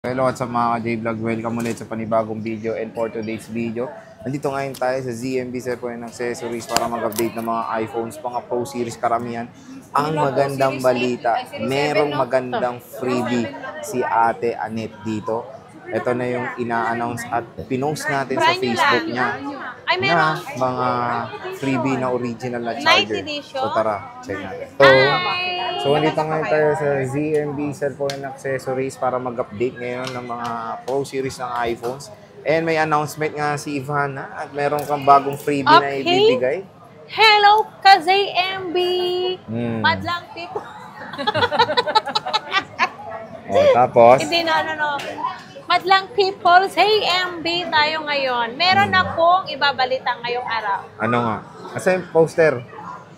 Hello, what's up mga J-Vlog? Welcome ulit sa panibagong video and for today's video. Nandito ngayon tayo sa ZMB Cellphone Accessories para mag-update ng mga iPhones, mga Pro Series karamihan. Ang magandang balita, merong magandang freebie si Ate Annette dito. Ito na yung ina-announce at pinost natin sa Facebook niya na mga freebie na original na charger. So tara, check natin. So nandito ngayon tayo sa ZMB Cellphone Accessories para mag-update ngayon ng mga Pro Series ng iPhones. And may announcement nga si Ivana at meron kang bagong freebie na ibibigay. Hello, ka-ZMB! Madlang people. Tapos? Hindi no. Madlang people, ZMB tayo ngayon. Meron akong ibabalita ngayong araw. Ano nga? Asa yung poster?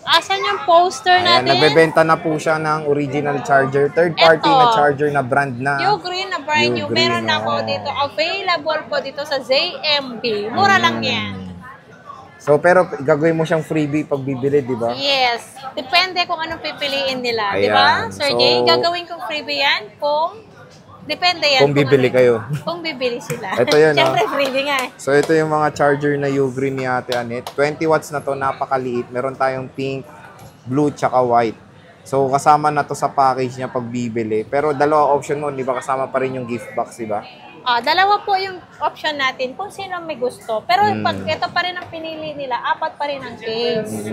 Asan yung poster natin? Nagbebenta na po siya ng original charger. Third party na charger na brand na. Ugreen na brand new. Meron ako dito. Available po dito sa ZMB. Mura lang yan. So, pero gagawin mo siyang freebie pag bibili, di ba? Yes. Depende kung anong pipiliin nila. Di ba, Sir Jay? Gagawin kong freebie yan kung... Depende yan. Kung bibili kayo. Kung bibili sila. Ito yun. Siyempre, freebie nga. So, ito yung mga charger na Ugreen ni Ate Annette. 20 watts na to, napakaliit. Meron tayong pink, blue, tsaka white. So, kasama na to sa package niya pag bibili. Pero dalawa option mo, di ba? Kasama pa rin yung gift box, di ba? Dalawa po yung option natin kung sino may gusto. Pero pag ito pa rin ang pinili nila, apat pa rin ang case.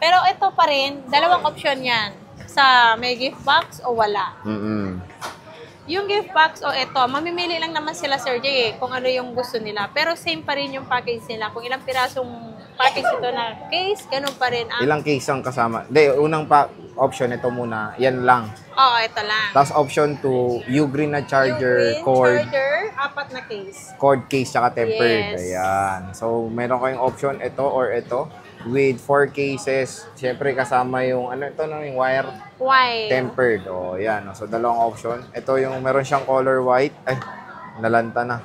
Pero ito pa rin, dalawang option yan. Sa may gift box o wala. Yung gift box o ito, mamimili lang naman sila, Sir Jay, kung ano yung gusto nila. Pero same pa rin yung package nila. Kung ilang pirasong package ito na case, ganun pa rin. Ilang case ang kasama? Hindi, unang option, ito muna. Yan lang. Oo, ito lang. Tapos option 2, Ugreen na charger, cord. Charger, apat na case. Cord case, tsaka tempered. Yes. Ayan. So, meron kayong option, ito or ito. With 4 cases, syempre kasama yung, yung wire? Wire. Tempered. O, yan. So, dalawang option. Ito yung, meron siyang color white. Ay, nalanta na.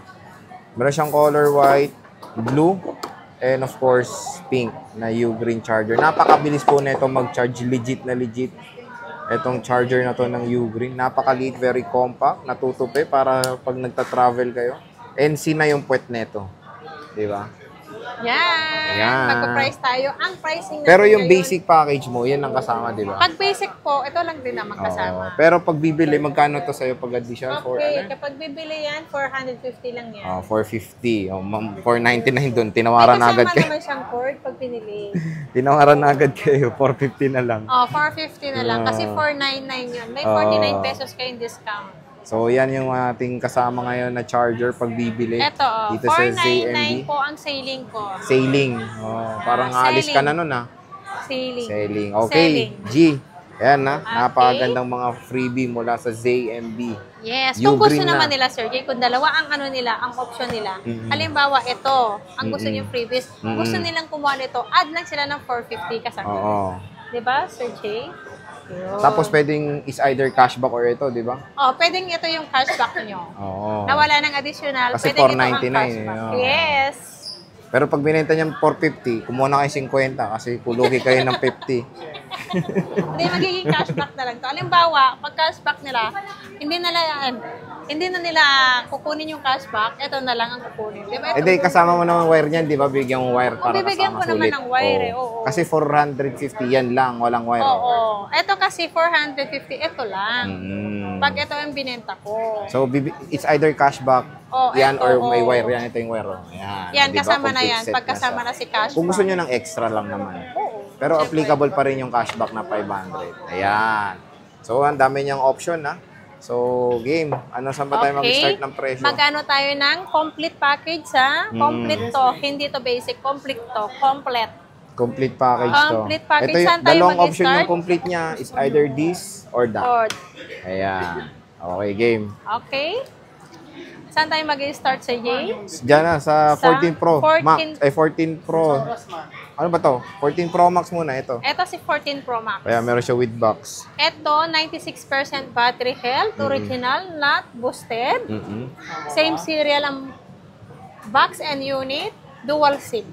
Meron siyang color white, blue, and of course, pink na Ugreen charger. Napakabilis po na ito mag-charge. Legit na legit. Itong charger na to ng Ugreen. Napakaliit, very compact. Natutupi para pag nagta-travel kayo. NC na yung puwet nito. Diba? Yan. Magpa-price tayo. Ang pricing pero yung basic package mo, yan ang kasama, di ba? Pag basic po, ito lang din naman kasama. Pero pag bibili, magkano to sa'yo pag additional? Okay, kapag bibili yan, 450 lang yan. 450. 499 doon. Tinawaran na agad kayo. May kasama naman siyang cord pag pinili. Tinawaran na agad kayo. 450 na lang. 450 na lang. Kasi 499 yun. May 49 pesos kayong discount. So, yan yung ating kasama ngayon na charger pag bibili. Ito, dito sa ZMB. 499 po ang sailing ko. Sailing. Parang alis ka na nun, Sailing. Okay, Sailing. G. Ayan na, napakagandang mga freebie mula sa ZMB. Yes, kung gusto naman nila, Sir Jay, kung dalawa ang ang option nila. Halimbawa, ito, ang gusto niyo freebies. Gusto nilang kumuha nito, add lang sila ng 450 kasama. Oo. Diba, Sir Jay? Yun. Tapos pwedeng is either cashback or ito, di ba? Pwedeng ito yung cashback nyo. Oo. Nawala ng additional, kasi pwedeng ito ang 499 cashback. Yes. Pero pag binenta niya 450, kumuha na kayo 50 kasi kulugi kayo ng 50. Hindi, magiging cashback na lang to. Halimbawa, pag cashback nila, hindi na nila kukunin yung cashback, ito na lang ang kukunin. Diba? Hindi, kasama mo naman wire niyan, di ba? Bigyan mo wire para bibigyan kasama ko naman ng wire, oo. Kasi 450, yan lang, walang wire. Oo. Ito kasi 450, ito lang. Pag ito yung binenta ko. So, it's either cashback, yan, ito, or may wire yan. Ito yung wire. Yan, diba? Kasama na yan. Pag kasama na si cashback. Kung gusto nyo ng extra lang naman. Pero applicable pa rin yung cashback na 500. Ayan. So, ang dami niyang option, So, game. Saan ba tayo mag-start ng presyo? Magkano tayo ng complete package, Complete to. Hindi to basic. Complete to. Complete package to. Complete package. Ito Saan tayo dalawang mag-start? option yung complete niya is either this or that. Ayan. Okay, game. Okay. Saan tayo mag-start sa Jay? Diyan na, sa 14 Pro 14 Max. 14 Pro. Ano ba to? 14 Pro Max muna, ito. Ito si 14 Pro Max. Kaya meron siya with box. Ito, 96% battery health. Original, not boosted. Same serial ang box and unit. Dual SIM.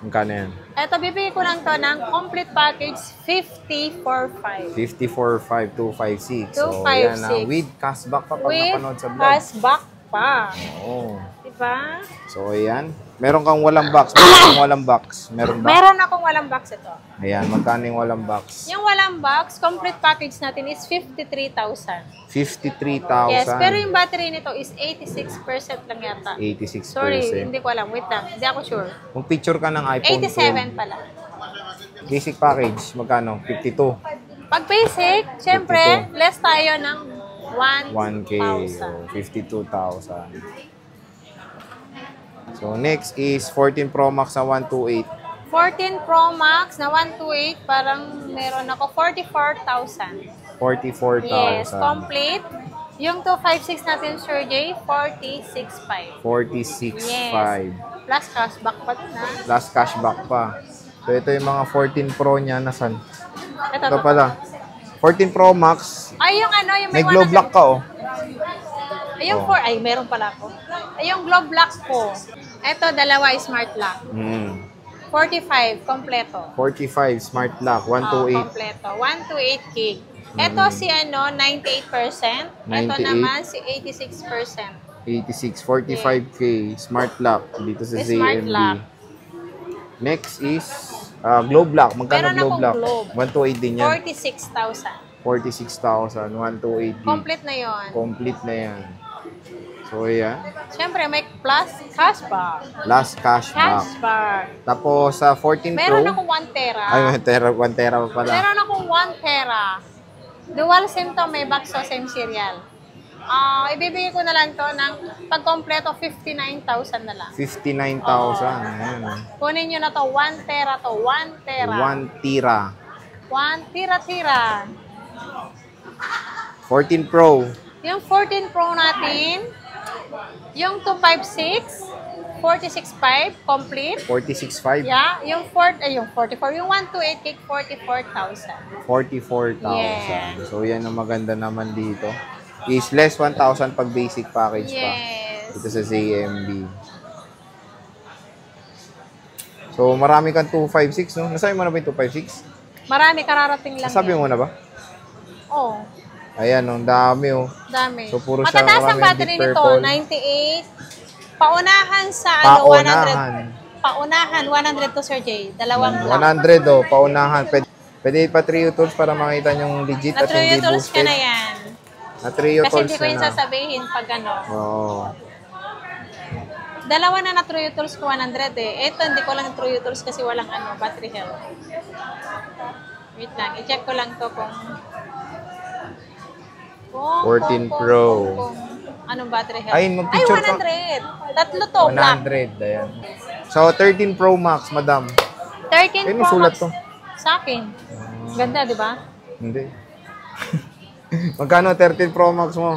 Magkano yan? Ito, bibigay ko lang to ng complete package 54.5. 54,556. So, yan na. 256. With cashback pa pag With napanood sa vlog. cashback pa. Oo. Diba? So, ayan. Meron kang walang box. Meron kang walang box. Meron ba? Meron akong walang box ito. Ayan. Magkano yung walang box? Yung walang box, complete package natin is 53,000. 53,000. Yes, pero yung battery nito is 86% lang yata. 86%. Sorry, hindi ko alam. Wait lang. Hindi ako sure. Kung picture ka ng iPhone 87 pala. 12, basic package, magkano? 52. Pag basic, syempre, less tayo ng 1K. 1,000. 52,000. So, next is 14 Pro Max na 128. 14 Pro Max na 128, parang meron ako 44,000. 44,000. Yes, complete. Yung 256 natin, Sir J, 46,500. 46,500. Yes. Plus cashback pa na. Plus cashback pa. So, ito yung mga 14 Pro niya. Nasan? Ito Ito pala. 14 Pro Max. Ay, yung ano, yung May glow block ka, oh. Ay, yung meron pala ako. Ay, yung glow block ko. Ito, dalawa smart lock. 45, kompleto. 45, smart lock. 128. Kompleto. 128 gig. Ito si 98%. Ito 98. naman si 86%. 86, 45K. Smart lock. Dito sa Smart ZMB. lock. Next is glow block. Magkano Meron glow akong block? globe. 128 din yan. 46,000. 46,000. 128 gig. Complete na yon. Complete na yan. So, ayan. Siyempre, may plus cashback. Last cashback. Cashback. Tapos, sa 14 Pro. Meron akong 1 tera. Ay, 1 tera pa pala. Meron akong 1 tera. Dual SIM to, may box o same serial. Ibibigay ko na lang to ng pagkompleto 59,000 na lang. 59,000. Ayan. Kunin nyo na to, 1 tera to, 1 tera. 1 tira. 1 tira-tira. 14 Pro. Yung 14 Pro natin, yung 256, 46.5, complete. 46,500. Yeah, yung 44, yung 128 gig, 44,000. 44,000. Yes. So, yan ang maganda naman dito. Is less 1,000 pag basic package pa. Yes. Dito sa ZMB. So, marami kang 256, no? Nasabi mo na ba yung 256? Marami, kararating lang. Nasabi yan. mo na ba? Oo. Ayan, ang dami, oh. Dami. So, puro siya Matataas ang marami battery deep nito, purple. 98. Paunahan sa Paunahan. 100. Paunahan, 100 to Sir J. Dalawang block. 100, oh. Paunahan. Pwede pa Trio Tools para makita yung legit at hindi Na-Trio Tools ka boosted. na yan. Na-Trio Kasi Tools hindi ko yung na. sasabihin pag ano. Oo. Dalawa na na-Trio Tools ko 100 eh. Ito, hindi ko lang Trio Tools kasi walang ano, battery health. Wait lang, i-check ko lang to kung 14 Pro. Anong battery health? Ay, mag-picture ka. 100. Tatlo to, black. 100, ayan. So, 13 Pro Max, madam. 13 Ayun, Pro sulat Max. to. Sa akin. Ganda, di ba? Hindi. Magkano 13 Pro Max mo?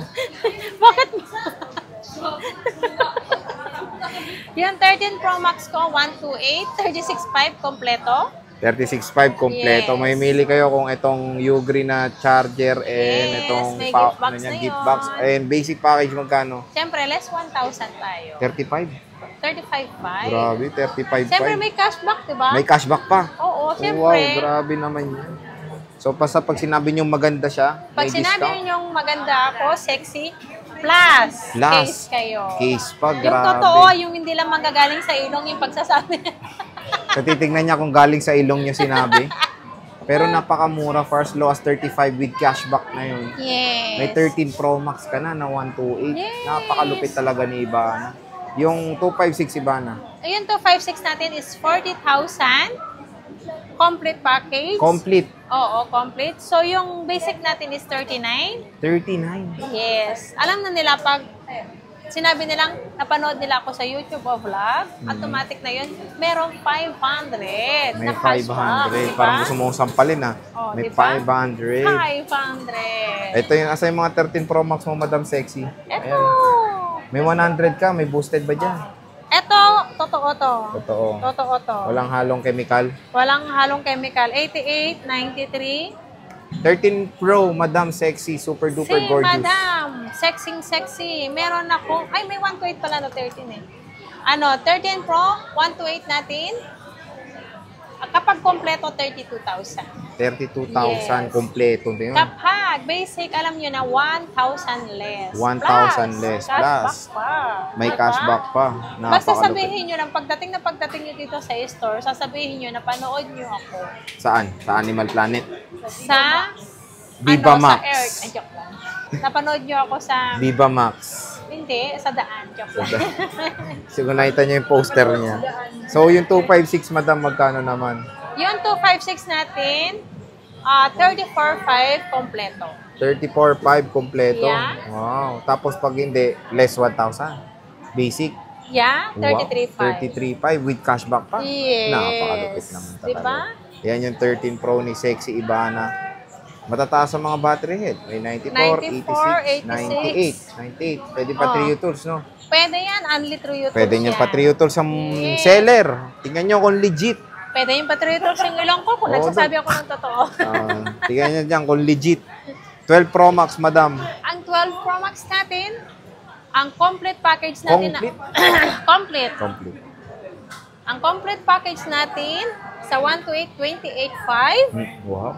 Bakit? Yung 13 Pro Max ko, 128, 36.5, kompleto. 36.5 kompleto. Yes. May mili kayo kung itong Ugree na charger and Yes, itong may gift box na gift yun. box. And basic package magkano? Siyempre, less 1,000 tayo. 35? 35.5. Grabe, 35.5. Siyempre, may cashback, di ba? May cashback pa. Oo, Wow, siyempre. grabe naman yan. So, basta pag sinabi nyo maganda siya, Pag may sinabi discount. ninyong maganda ako, sexy, plus, case kayo. Case pa, Yung grabe. totoo, yung hindi lang manggagaling sa ilong yung pagsasabi. So, titignan niya kung galing sa ilong niya sinabi. Pero napakamura, first low as 35 with cashback na yun. Yes. May 13 Pro Max ka na 128. Yes. Napakalupit talaga ni Ibana. Yung 256 Ibana. Ayun, 256 natin is 40,000. Complete package. Complete. Oo, complete. So, yung basic natin is 39. 39. Yes. Alam na nila pag sinabi nilang napanood nila ako sa YouTube o vlog, automatic na yun, merong 500 May na cashback. 500. Diba? Parang gusto mong sampalin ha. Oh, May diba? 500. 500. Ito yung asa yung mga 13 Pro Max mo, Madam Sexy. Ito. May 100 ka, may boosted ba dyan? Ito, totoo to. Totoo. Totoo to. Walang halong chemical. Walang halong chemical. 88, 93. 13 Pro, Madam Sexy, super duper Si gorgeous. Madam, sexy. Meron ako, ay may 128 pala no, 13 eh. Ano, 13 Pro, 128 natin. Kapag kompleto, 32,000. 32,000 Yes. kompleto din yun. Kapag basic, alam nyo na 1,000 less. 1,000 less Cashback plus. pa. May Diba? cashback pa. Basta Napakalupit. sabihin nyo lang, pagdating nyo dito sa store, sasabihin nyo na panood nyo ako Saan? Sa Animal Planet? sa Viva ano, Max. sa Earth. Ay, joke lang. Napanood nyo ako sa, Viva Max. hindi, sa daan. Joke lang. Siguro nakita niyo yung poster niya. So, yung 256, madam, magkano naman? Yung 256 natin, 34,500 kompleto. 34,500 kompleto. Yeah. Wow. Tapos pag hindi, less 1,000. Basic. Yeah, Wow. 33,500. 33,500 with cashback pa. Yes. Napakalupit naman talaga. Diba? Yan yung 13 Pro ni Sexy Ibana. Matataas ang mga battery head. May 94, 86, 98. 98. Pwede pa Oh. Trio Tools, no? Pwede yan, only through YouTube Pwede nyo yan. pa Trio Tools ang Yes. seller. Tingnan nyo kung legit. Pwede yung patriotic yung ilong ko kung Oo, nagsasabi ako ng totoo. Tingnan nyo dyan kung legit. 12 Pro Max, madam. Ang 12 Pro Max natin, ang complete package natin Complete? complete. Complete. Ang complete package natin sa 128, 28,500. Wow.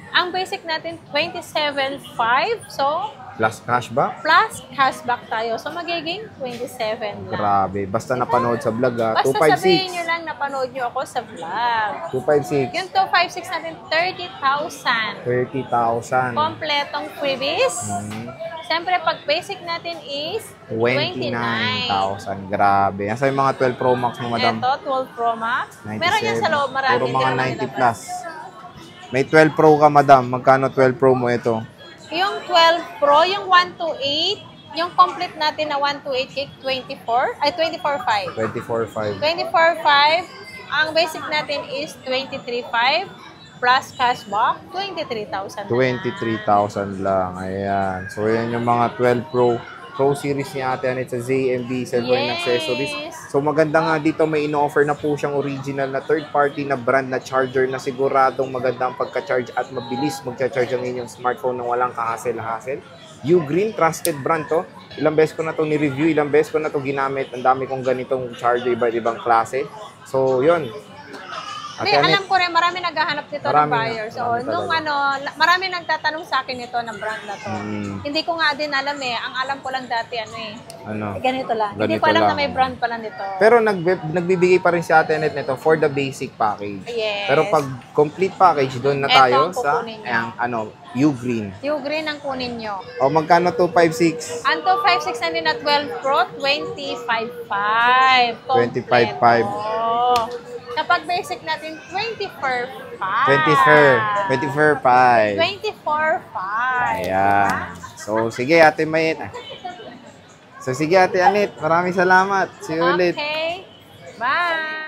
Ang basic natin 27,500. So, Plus cashback? plus cashback tayo. So, magiging 27 lang. Grabe. Basta napanood sa vlog, ha. Basta sabihin 256. nyo lang napanood nyo ako sa vlog. 256. Yung 256 natin, 30,000. 30,000. Kompletong freebies. Hmm. Siyempre, pag basic natin is 29,000. Grabe. Nasa yung mga 12 Pro Max mo, madam? Ito, 12 Pro Max. 97. Meron yan sa loob, marami. Puro Hindi mga naman 90 nilabas. plus. May 12 Pro ka, madam. Magkano 12 Pro mo ito? Yung 12 Pro, yung 128, yung complete natin na 128 gig, 24, ay 24,500. 24,500. 24,500. Ang basic natin is 23,500 plus cashback, 23,000. 23,000 lang. Ayan. So, yan yung mga 12 Pro series ni Ate Anet sa ZMB Cellphone Yes. Accessories. So, maganda nga dito, may ino-offer na po siyang original na third-party na brand na charger na siguradong magandang pagka-charge at mabilis magcha-charge ang inyong smartphone nang walang kahassle-hassle. Ugreen, trusted brand to. Ilang beses ko na to ni-review, ilang beses ko na to ginamit. Ang dami kong ganitong charger, iba't ibang klase. So, yun. Hindi, Ate Anet, alam ko rin, marami naghahanap nito ng Marami na, buyers. marami So, nung talaga. marami nagtatanong sa akin ito ng brand na to. Mm. Hindi ko nga din alam eh. Ang alam ko lang dati, ano? ganito lang. Hindi Ganito ko alam lang. na may brand pala nito. Pero nagbibigay pa rin si Ate Anet nito for the basic package. Yes. Pero pag complete package, doon na Eto tayo ang sa kukunin niya. Ugreen. Yung green ang kunin nyo. O magkano 256? Ang 256 na din na 12 Pro, 25,500. 25,500. Kapag basic natin, 24,500. 24,500. 24,500. Ayan. So, sige Ate Mayet. So, sige Ate Anet. Maraming salamat. See you ulit. Okay. Bye.